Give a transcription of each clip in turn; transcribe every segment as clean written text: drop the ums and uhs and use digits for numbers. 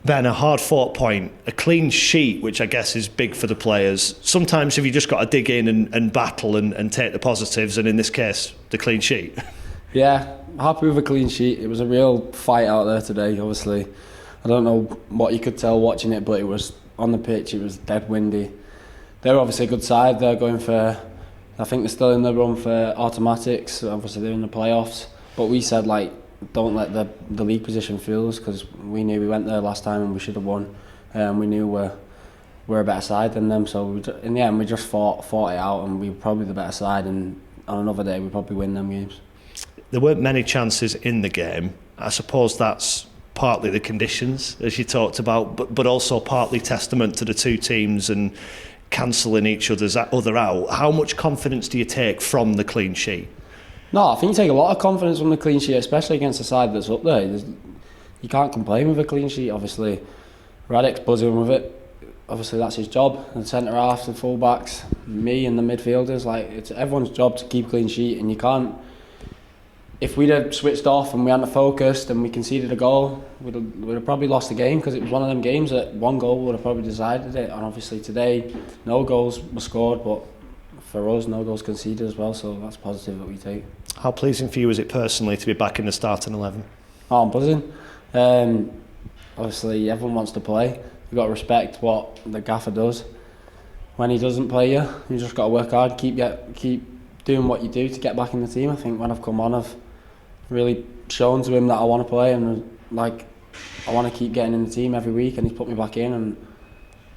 Ben, a hard-fought point, a clean sheet, which I guess is big for the players. Sometimes have you just got to dig in and battle and take the positives, and in this case, the clean sheet? Yeah, happy with a clean sheet. It was a real fight out there today, obviously. I don't know what you could tell watching it, but it was on the pitch, it was dead windy. They're obviously a good side. They're going for, I think they're still in the run for automatics. Obviously they're in the playoffs. But we said, don't let the league position fool us, because we knew we went there last time and we should have won. We knew we're a better side than them. So in the end, we just fought it out, and we were probably the better side. And on another day, we probably win them games. There weren't many chances in the game. I suppose that's partly the conditions, as you talked about, but also partly testament to the two teams and cancelling each other out. How much confidence do you take from the clean sheet? No, I think you take a lot of confidence from the clean sheet, especially against the side that's up there. You can't complain with a clean sheet, obviously. Radek's buzzing with it. Obviously, that's his job. The centre half, the full backs, me and the midfielders. It's everyone's job to keep clean sheet, and you can't. If we'd have switched off and we hadn't focused and we conceded a goal, we'd have probably lost the game, because it was one of them games that one goal would have probably decided it. And obviously today, no goals were scored, but for us, no goals conceded as well, so that's positive that we take. How pleasing for you is it personally to be back in the starting 11? Oh, I'm buzzing. Obviously, everyone wants to play. You've got to respect what the gaffer does. When he doesn't play you just got to work hard, keep doing what you do to get back in the team. I think when I've come on, I've really shown to him that I want to play, and I want to keep getting in the team every week, and he's put me back in, and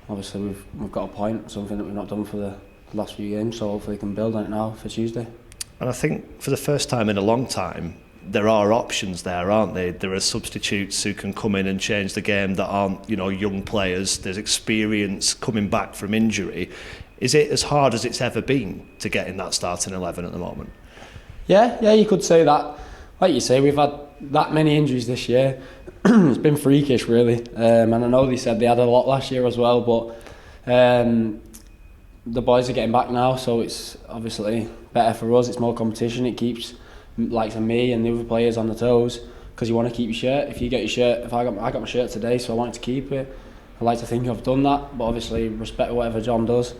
obviously we've got a point, something that we've not done for the last few games, so hopefully we can build on it now for Tuesday. And I think for the first time in a long time, there are options there, aren't they? There are substitutes who can come in and change the game that aren't, young players. There's experience coming back from injury. Is it as hard as it's ever been to get in that starting 11 at the moment? Yeah, you could say that. Like you say, we've had that many injuries this year. It's been freakish, really. And I know they said they had a lot last year as well, but the boys are getting back now, so it's obviously better for us. It's more competition. It keeps like me and the other players on the toes, because you want to keep your shirt. If you get your shirt, I got my shirt today, so I wanted to keep it. I like to think I've done that, but obviously respect whatever John does.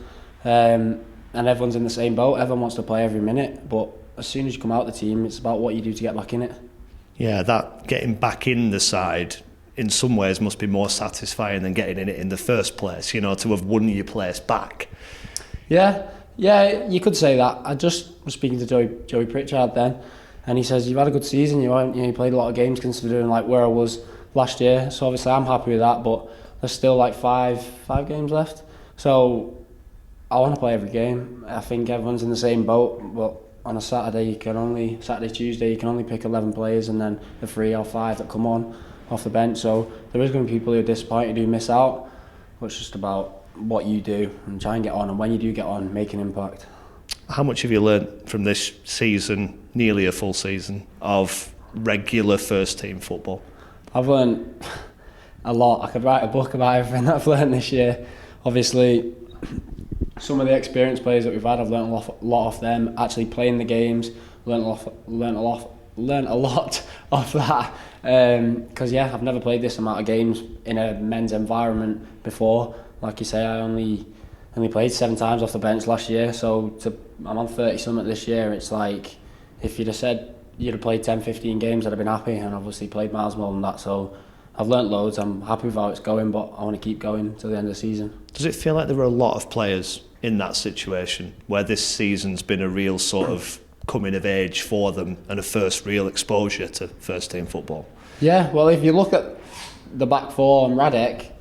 And everyone's in the same boat. Everyone wants to play every minute, but as soon as you come out of the team, it's about what you do to get back in it. Yeah, that getting back in the side in some ways must be more satisfying than getting in it in the first place, to have won your place back. Yeah, you could say that. I just was speaking to Joey Pritchard then, and he says, you've had a good season, you played a lot of games considering where I was last year, so obviously I'm happy with that, but there's still five games left, so I want to play every game. I think everyone's in the same boat, but on a Saturday, Tuesday, you can only pick 11 players, and then the 3 or 5 that come on off the bench. So there is going to be people who are disappointed, who miss out. But it's just about what you do and try and get on. And when you do get on, make an impact. How much have you learnt from this season, nearly a full season, of regular first team football? I've learnt a lot. I could write a book about everything that I've learnt this year. Obviously, some of the experienced players that we've had, I've learnt a lot off them. Actually playing the games, learnt a lot off that. Because I've never played this amount of games in a men's environment before. Like you say, I only played 7 times off the bench last year. So I'm on 30 something this year. It's like, if you'd have said you'd have played 10, 15 games, I'd have been happy, and obviously played miles more than that. So I've learnt loads. I'm happy with how it's going, but I want to keep going till the end of the season. Does it feel like there were a lot of players in that situation where this season's been a real sort of coming of age for them and a first real exposure to first team football? Yeah, well, if you look at the back four and Radek,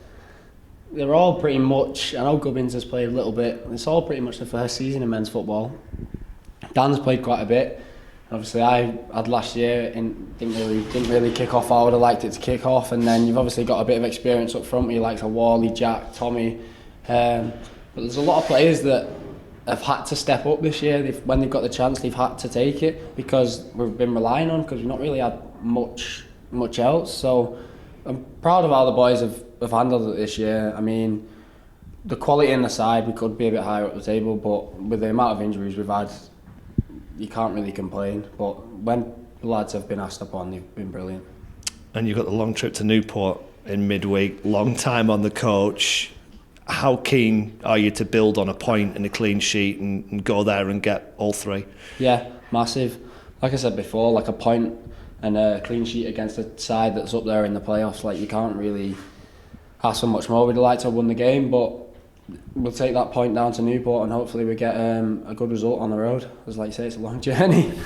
they're all pretty much, I know Gubbins has played a little bit, it's all pretty much the first season in men's football. Dan's played quite a bit. Obviously I had last year and didn't really kick off how I would have liked it to kick off, and then you've obviously got a bit of experience up front with you, like Wally, Jack, Tommy. But there's a lot of players that have had to step up this year. When they've got the chance, they've had to take it, because we've been relying on, because we've not really had much else. So I'm proud of how the boys have handled it this year. I mean, the quality in the side, we could be a bit higher up the table, but with the amount of injuries we've had, you can't really complain. But when the lads have been asked upon, they've been brilliant. And you've got the long trip to Newport in midweek, long time on the coach. How keen are you to build on a point and a clean sheet and go there and get all 3? Yeah, massive. Like I said before, like a point and a clean sheet against a side that's up there in the playoffs, like you can't really ask for much more. We'd like to have won the game, but we'll take that point down to Newport and hopefully we get a good result on the road. As like you say, it's a long journey.